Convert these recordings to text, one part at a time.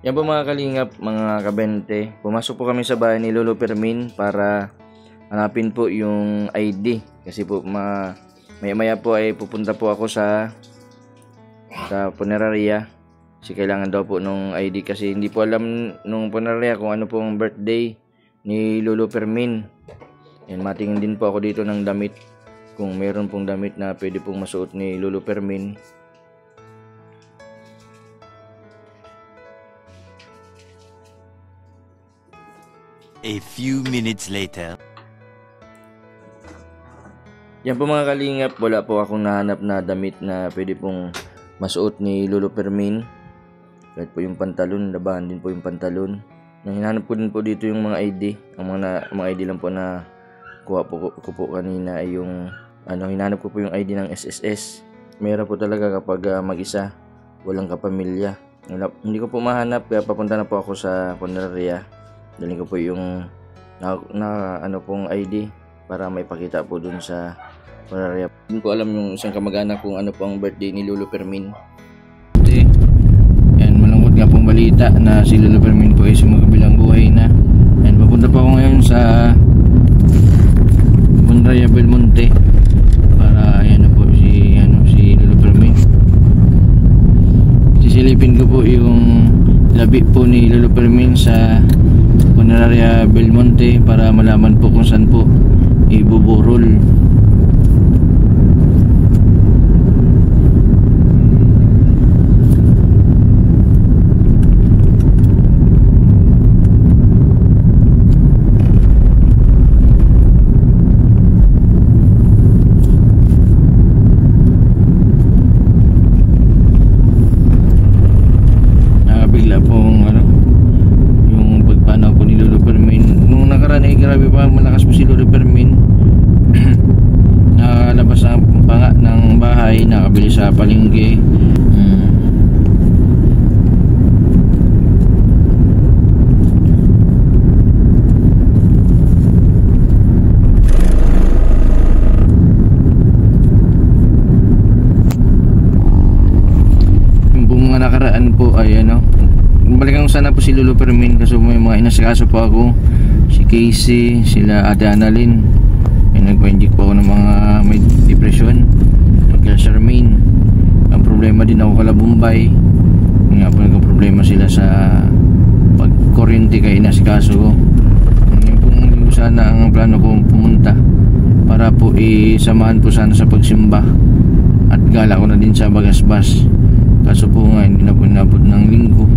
Yan po mga kalingap, mga kabente. Pumasok po kami sa bahay ni Lolo Fermin para hanapin po yung ID. Kasi po maya-maya po ay pupunta po ako sa punerarya. Kasi kailangan daw po nung ID kasi hindi po alam nung punerarya kung ano po ang birthday ni Lolo Fermin. Yan, matingin din po ako dito ng damit. Kung meron pong damit na pwede pong masuot ni Lolo Fermin. A few minutes later. Yan po mga kalingap, wala po akong nahanap na damit na pwede pong masuot ni Lolo Fermin. Kahit po yung pantalon, labahan din po yung pantalon. Hinahanap ko din po dito yung mga ID. Ang mga ID lang po na kuha po ko po kanina ay yung hinahanap ko po yung ID ng SSS. Meron po talaga kapag mag-isa, walang kapamilya. Hindi ko po mahanap kaya papunta na po ako sa punerarya. Dalhin ko po yung pong ID para may pakita po dun sa punerarya. Hindi ko alam yung isang kamag-anak kung ano po ang birthday ni Lolo Fermin. Yan, malungkot nga pong balita na si Lolo Fermin po ay sumakabilang buhay na. Yan, papunta po ako ngayon sa Punerarya Belmonte para ayan na po si Lolo Fermin. Sisilipin ko po yung labi po ni Lolo Fermin sa Punerarya Belmonte para malaman po kung saan po ibuburol. Grabe pa, malakas po si Lolo Fermin. Nakalabas ang panga ng bahay, nakabili sa palengke. Yung po mga nakaraan po ay balikan ko sana po si Lolo Fermin kasi may mga inasikaso po ako. Si Casey, sila Ate Annalyn. Nagpa-inject po ako ng mga may depression. Kaya Charmaine. Ang problema din ako kala Bombay. Nga po nagka-problema sila sa pag-kuryente kaya inasikaso ko. Yun po sana ang plano ko pumunta para po isamahan po sana sa pagsimba. At gala ko na din sa Bagasbas. Kaso po nga hindi na po inabot ng linggo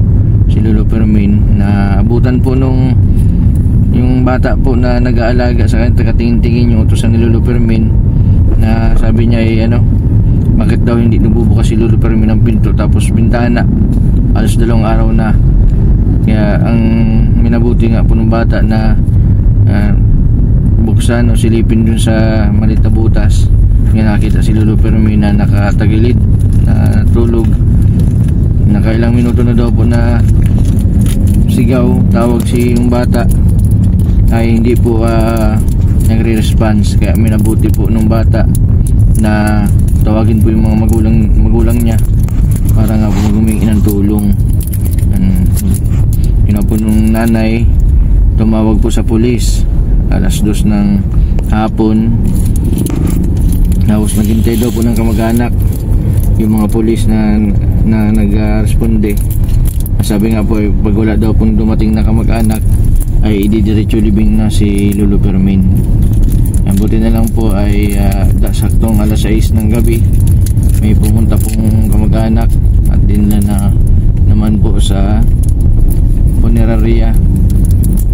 si Lolo Fermin na abutan po nung yung bata po na nag-aalaga sa kanya, tagatingin-tingin yung utusan ni Lolo Fermin na sabi niya bakit daw hindi nabubukas si Lolo Fermin ng pinto tapos bintana, alas 2 araw na. Kaya ang minabuti nga po ng bata na buksan o silipin dun sa maliit na butas. Kaya nakita si Lolo Fermin na nakatagilid na tulog, nakailang minuto na daw po na sigaw, tawag si yung bata ay hindi po nagre-response. Kaya minabuti po nung bata na tawagin po yung mga magulang niya para nga po humingi ng tulong. Yun po nung nanay tumawag po sa pulis alas 2 ng hapon. Tapos naghintay daw po ng kamag-anak yung mga pulis na nag-responde. Sabi nga po pag wala daw pong dumating na kamag-anak ay ididiretso libing na si Lolo Fermin. Ang buti na lang po ay saktong alas 6 ng gabi may pumunta pong kamag-anak at din na naman po sa Punerarya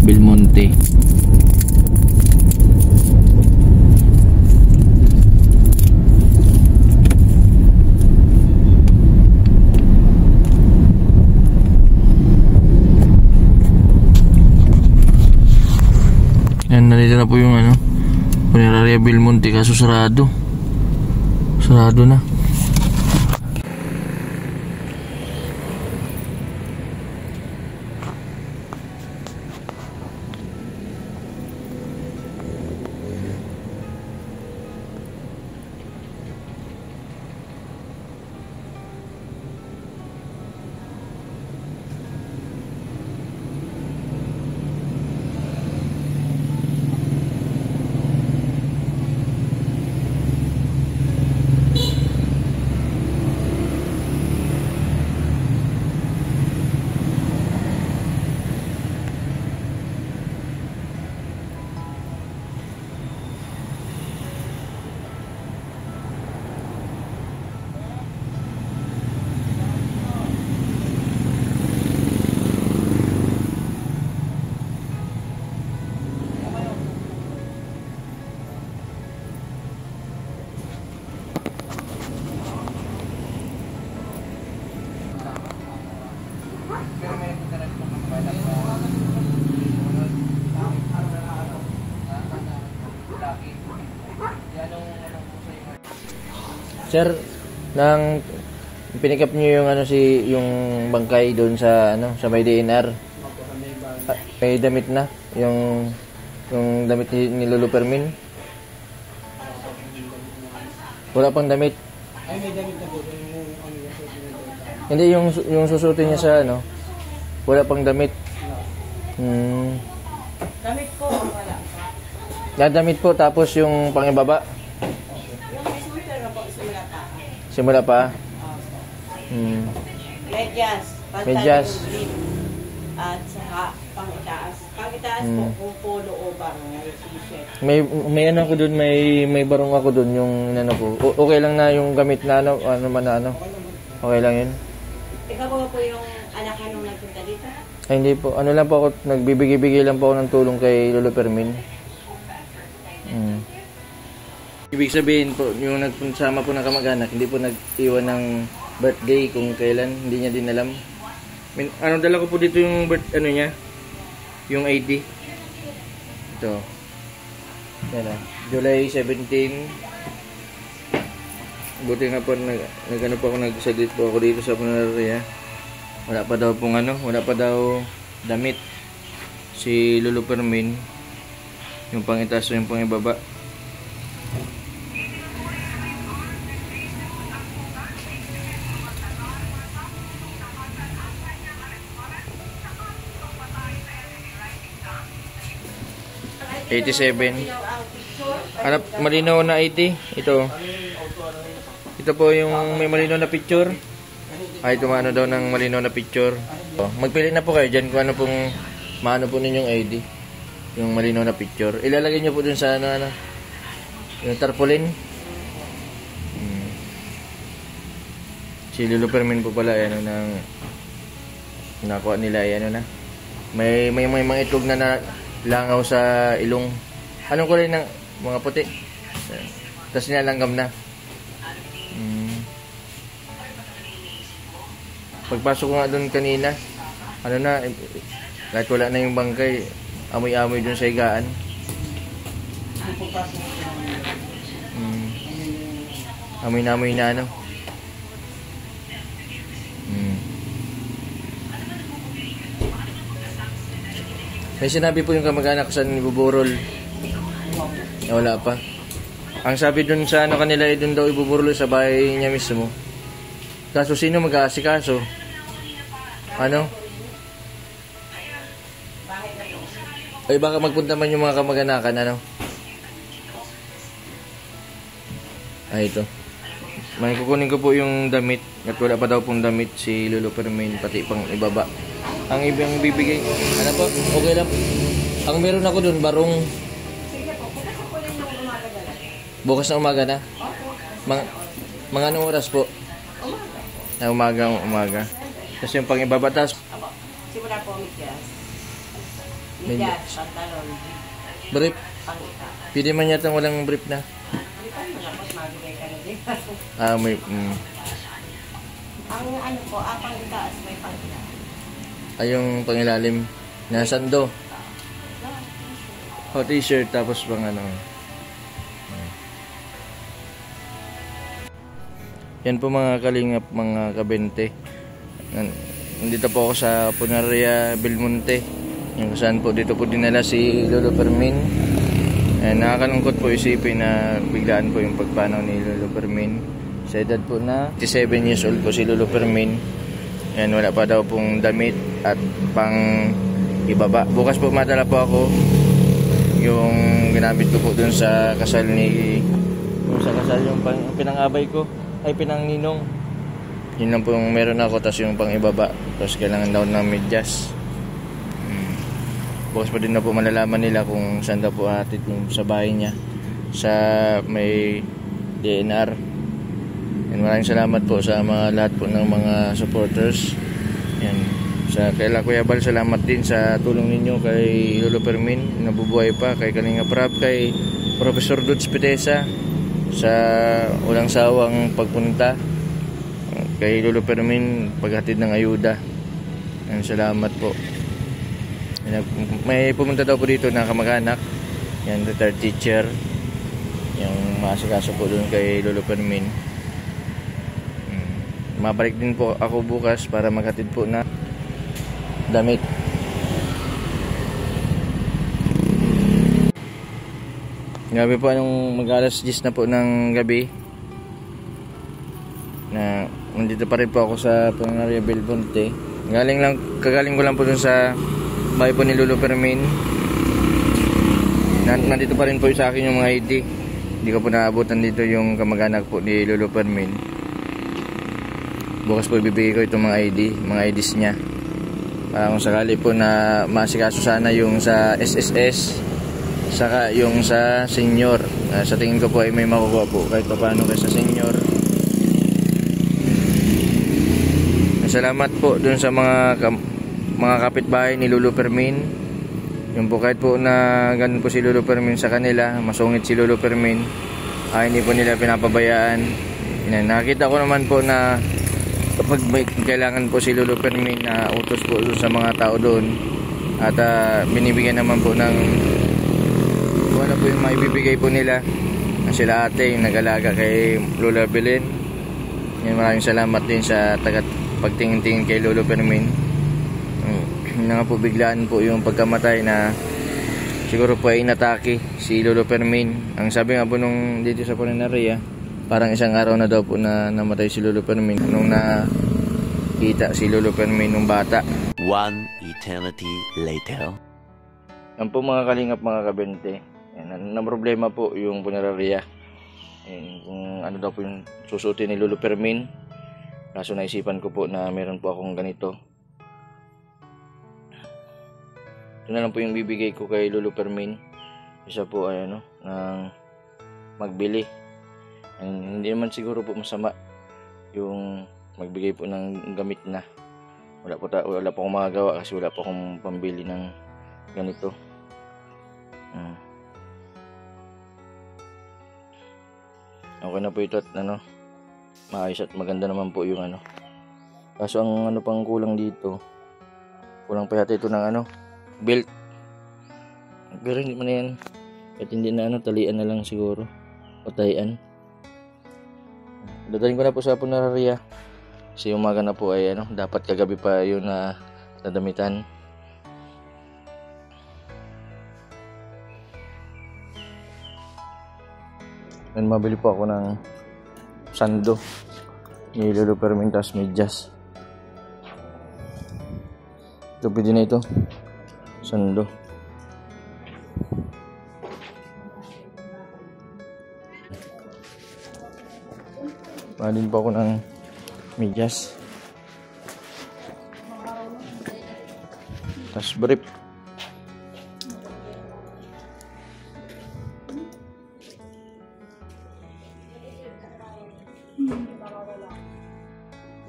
Belmonte. Yan, nalito na po yung Punerarya Belmonte kaso sarado na. Pero may punta na po kamag-anak na Sir, nang pinikap niyo yung yung bangkay doon sa sa may DNR. May damit na yung damit ni Lolo Fermin. Wala pang damit. Ay, may damit na po. Hindi yung susutin niya sa wala pang damit. Damit po, wala. Damit po tapos yung pangibaba. Yung may sweater na po, simula pa. Simula pa. Medyas. Medyas. Green. At saka pang-itaas. Pang-itaas po, kung polo o bang may t-shirt. May ako doon, may barong ako doon yung ko. Okay lang na yung gamit na Okay lang yun. Ikaw po yung anak ka nung nagpunta dito? Ay, hindi po. Lang po ako, nagbibigay-bigay lang po ako ng tulong kay Lolo Fermin. Ibig sabihin po, yung nagpunsama po ng kamag-anak, hindi po nag-iwan ng birthday kung kailan, hindi niya din alam. Dala ko po dito yung niya, yung ID. Ito. Yan July 17. Buti nga po, nagsaglit po ako dito sa Punaria. Wala pa daw damit si Lolo Fermin. Yung pangitaas o yung pangibaba. $87. Malinaw na 80. Ito po yung may malinaw na picture. Ito daw ng malinaw na picture. Magpili na po kayo dyan kung maano po ninyong ID. Yung malinaw na picture. Ilalagay nyo po dun sa yung tarpaulin. Si Lolo Fermin po pala nakuha nila may mga itlog na langaw sa ilong. Anong kulay ng mga puti? Tapos nilalanggam na. Pagpasok ko nga doon kanina, kahit wala na yung bangkay, amoy-amoy doon sa higaan. Amoy na amoy na May sinabi po yung kamag-anak ko sa ibuburol. Wala pa. Ang sabi dun sa kanila dun daw ibuburol sa bahay niya mismo. Kaso sino mag-aasikaso? Ay baka magpunta man yung mga kamag-anakan ito. May kukunin ko po yung damit. At wala pa daw pong damit si Lolo Fermin, pati pang ibaba. Ang ibang bibigay, po, okay lang. Ang meron ako dun, barong. Sige po, bukas po yung umaga dala. Bukas na umaga na? Mga anong oras po? Umaga. Tapos yung pang-ibabatas. Simula po, medyas, pantalon, brief. pang-ita. Pwede man yata walang brief na. Magbigay ka na din. May... Ang pang-itaas may pang-ita. Ay yung pangilalim na sando. T-shirt tapos pang Yan po mga kalingap, mga kabente. Nandito po ako sa Punaria, Belmonte. Yung saan po dito po dinala si Lolo Fermin. Nakakalungkot po isipin na biglaan po yung pagpanaw ni Lolo Fermin. Sa edad po na 57 years old po si Lolo Fermin. Wala pa daw pong damit at pang ibaba. Bukas po madala po ako yung ginamit ko po dun sa kasal yung pinangabay ko ay pinangninong. Yun lang po yung meron ako, tas yung pang ibaba, tas kailangan daw ng medyas. Bukas pa din na po malalaman nila kung saan daw po atid sa bahay niya sa may DNR. Maraming salamat po sa lahat po ng mga supporters. Sa kaila Kuya Bal, salamat din sa tulong ninyo kay Lolo Fermin, nabubuhay pa, kay Kalinga Prab, kay Professor Dudes Pitesa sa walang sawang pagpunta, kay Lolo Fermin paghatid ng ayuda. Yan, salamat po. May pumunta daw po dito na kamag-anak. Yan, retired teacher. Yung maasikaso po doon kay Lolo Fermin. Mabalik din po ako bukas para maghatid po na damit. Gabi po, anong mag-alas 10 na po ng gabi na nandito pa rin po ako sa Funeraria Belmonte. Kagaling ko lang po dun sa bahay po ni Lolo Fermin. Nandito pa rin po sa akin yung mga ID. Hindi ko po naabutan dito yung kamag-anak po ni Lolo Fermin. Bukas po ibibigay ko itong mga ID, mga IDs niya. Kung sakali po na masikaso sana yung sa SSS saka yung sa senior. Sa tingin ko po ay may makukuha po kahit paano kay sa senior. Salamat po dun sa mga kapitbahay ni Lolo Fermin. Yung po kahit po na ganun po si Lolo Fermin sa kanila, masungit si Lolo Fermin, hindi po nila pinapabayaan. Nakita ko naman po na kapag may kailangan po si Lolo Fermin na utos po sa mga tao doon at binibigyan naman po ng ano po yung maibibigay po nila, na sila ate yung nag-alaga kay Lola Belen. Yan, maraming salamat din sa pagtingin-tingin kay Lolo Fermin. Na nga po biglaan po yung pagkamatay na siguro po ay inatake si Lolo Fermin. Ang sabi nga po nung dito sa Funeraria, parang isang araw na daw po na namatay si Lolo Fermin nung nakita si Lolo Fermin nung bata. One eternity later. Yan po mga kalingap, mga kabente. Yan, na problema po yung Funeraria. Kung ano daw po yung susutin ni Lolo Fermin. Kaso naisipan ko po na meron po akong ganito. Ito na lang po yung bibigay ko kay Lolo Fermin. Isa po ay ng magbili. Hindi naman siguro po masama yung magbigay po ng gamit na. Wala po akong magagawa kasi wala po akong pambili ng ganito. Okay na po ito at maayos at maganda naman po yung Kaso ang pang kulang dito, kulang pa yata ito ng belt. Pero hindi mo na yan. At hindi na talian na lang siguro. O tayan. Dadalhin ko na po sa Funeraria. Kasi umaga na po ay dapat kagabi pa yun na dadamitan. And mabili po ako ng sando ni Lolo Fermin, tas medyas. Ito pwede na ito, sando. Mabili po ako ng medyas, tas brief.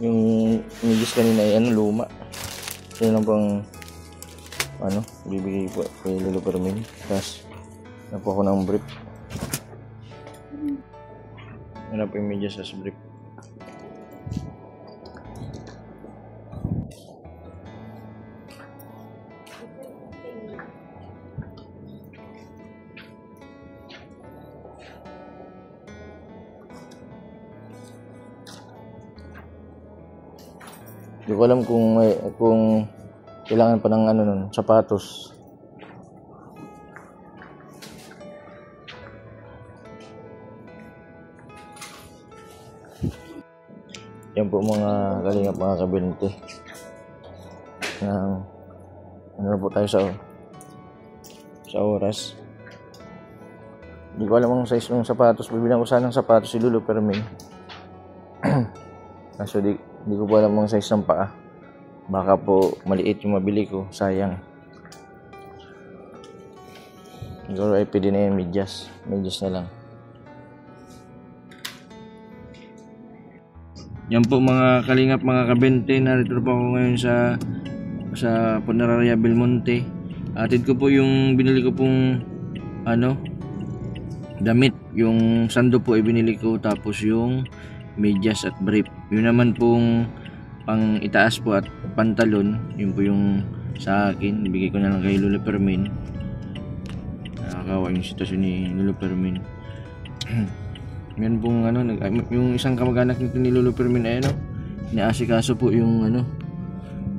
Yung medyas kanina ay luma. Ito lang pang bibigay po kay Lolo Fermin. Tapos napo ako ng brief. Ano po yung medyas sa brief. Hindi ko alam kung kailangan pa ng sapatos. Yan po mga kalingap, mga kabente. Ano po tayo sa oras. Hindi ko alam ang size ng sapatos. Bibilang ko sana ng sapatos si Lolo Fermin. Kaso hindi ko po alam ang size ng paa. Baka po maliit yung mabili ko. Sayang. Siguro ay pwede na yung medyas. Medyas na lang. Yan po mga kalingap, mga kabente. Narito po ako ngayon sa Funeraria Belmonte. Atid ko po yung binili ko pong damit. Yung sando po ay binili ko. Tapos yung medyas at brief. Yun naman pong pang itaas po at pantalon, yun po yung sa akin. Ibigay ko na lang kay Lolo Fermin. Nakakawa yung sitwasyon ni Lolo Fermin. Meron pong yung isang kamag-anak nito ni Lolo Fermin ay inaasikaso po yung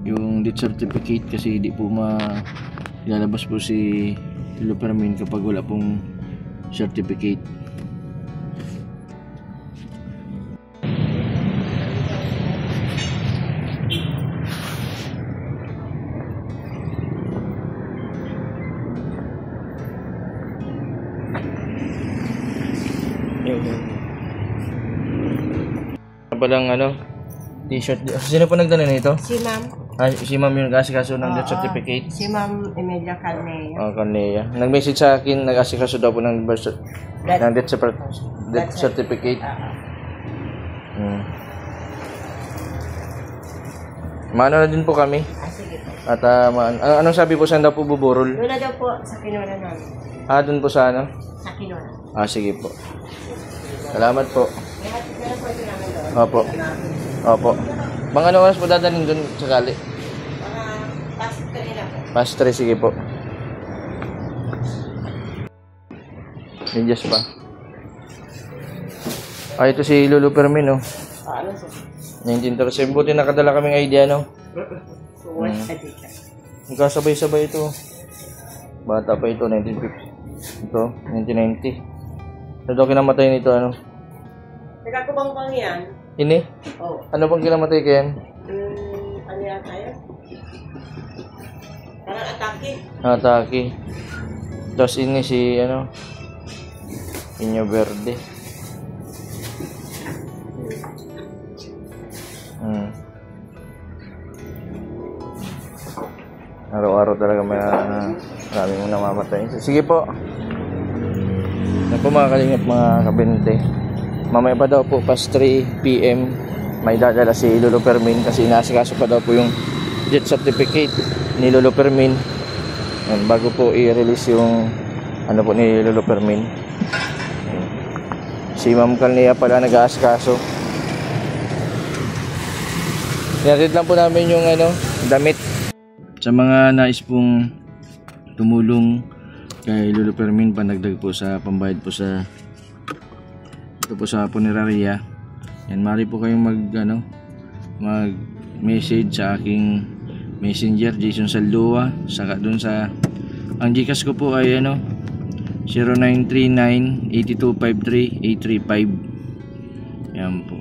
yung death certificate kasi di po lalabas po si Lolo Fermin kapag wala pong certificate. Palang t-shirt. Sino po nagdala nito? Si Ma'am. Si Ma'am yung nag-asikaso ng death certificate. Si Ma'am Emilia Carnea. Carnea. Nag-message sa akin, nag-asikaso daw po ng death certificate. Maano na din po kami. Sige po. At anong sabi po, saan daw po buburol? Doon na daw po sa Kinora namin. Doon po sa Sa Kinora. sige po. Salamat po. Kaya po ito namin doon. Opo. Opo. Mga ano oras po dadalhin doon sakali? Past 3 na po. Past 3, sige po. Medyas pa. Ito si Lolo Fermin, Ano sir? 1937. Buti nakadala kaming idea, What's the data? Magkasabay-sabay ito. Bata pa ito, 1950. Ito, 1990. Ito kinamatay nito, Nagkakubang yan? Ini? Oo. Ano pang kinamatay kayan? Ano yata yun? Parang atake. Atake. Tapos ini si, Inyo Verde. Araw-araw talaga maraming mong namamatay. Sige po. Yan po mga kalingap, mga kabente. Mamaya pa daw po, past 3 PM, may dadala si Lolo Fermin kasi inasikaso pa daw po yung death certificate ni Lolo Fermin. Yan, bago po i-release yung po ni Lolo Fermin. Yan. Si Ma'am Carnea pala nag-aasikaso. Tinatid lang po namin yung damit. Sa mga nais pong tumulong kay Lolo Fermin, pandagdag po sa pambayad po sa ito po sa punerarya. Yan, mari po kayong mag-message sa aking messenger, Jason Saldua. Saka dun sa ang Gcash ko po ay 0939-8253-835. Yan po.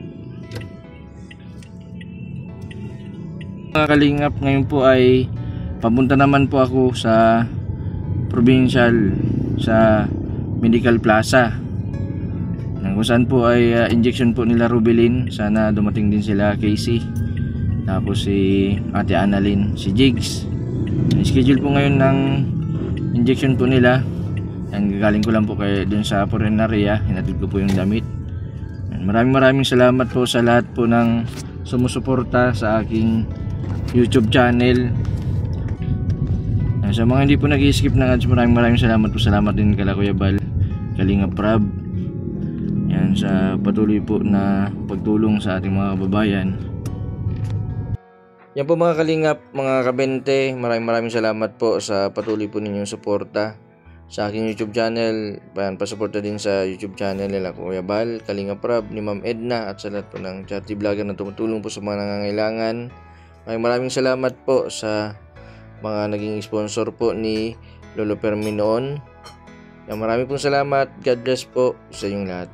Mga kalingap, ngayon po ay papunta naman po ako sa provincial sa Medical Plaza kung saan po ay injection po nila Rubilin. Sana dumating din sila Casey, tapos si Ate Annalyn, si Jigs. Schedule po ngayon ng injection po nila. Yan, gagaling ko lang po dun sa Purenaria. Hinatid ko po yung damit. Yan, maraming salamat po sa lahat po ng sumusuporta sa aking YouTube channel. Sa mga hindi po nag-i-skip ng ads, maraming salamat po. Salamat din kala Kuya Bal, Kalinga Prab. Yan, sa patuloy po na pagtulong sa ating mga kababayan. Yan po mga kalingap, mga kabente, maraming salamat po sa patuloy po ninyong suporta sa aking YouTube channel. Pasuporta din sa YouTube channel nila Kuya Bal, Kalinga Prab, ni Ma'am Edna, at sa lahat po ng charity vlogger na tumutulong po sa mga nangangailangan. Maraming salamat po sa mga naging sponsor po ni Lolo Fermin noon. Maraming salamat. God bless po sa inyong lahat.